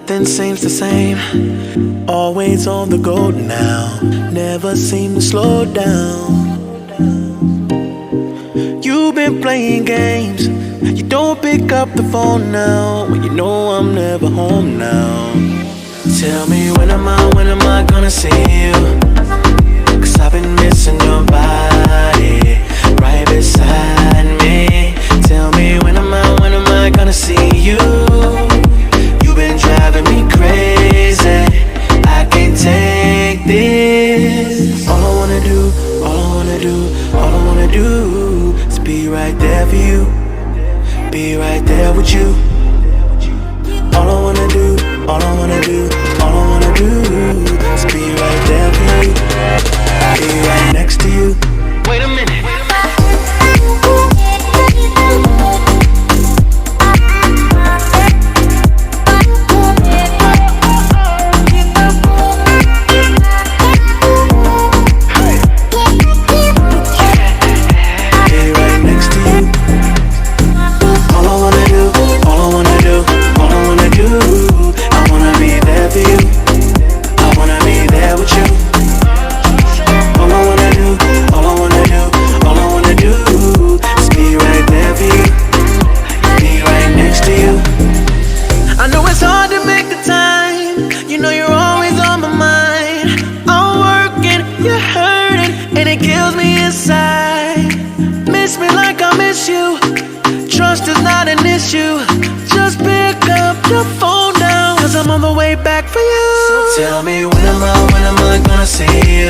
nothing seems the same. Always on the go now, never seem to slow down. You've been playing games, you don't pick up the phone now, when you know I'm never home now. Tell me when am I gonna see you? Cause I've been missing your body right beside me. Tell me when am I gonna see you? You've been driving me crazy, I can't take this. All I wanna do, all I wanna do, all I wanna do is be right there for you, be right there with you. All I wanna do, all I wanna do, all I wanna do is be right there for you, be right next to you. Wait a minute. Tell me when am I gonna see you?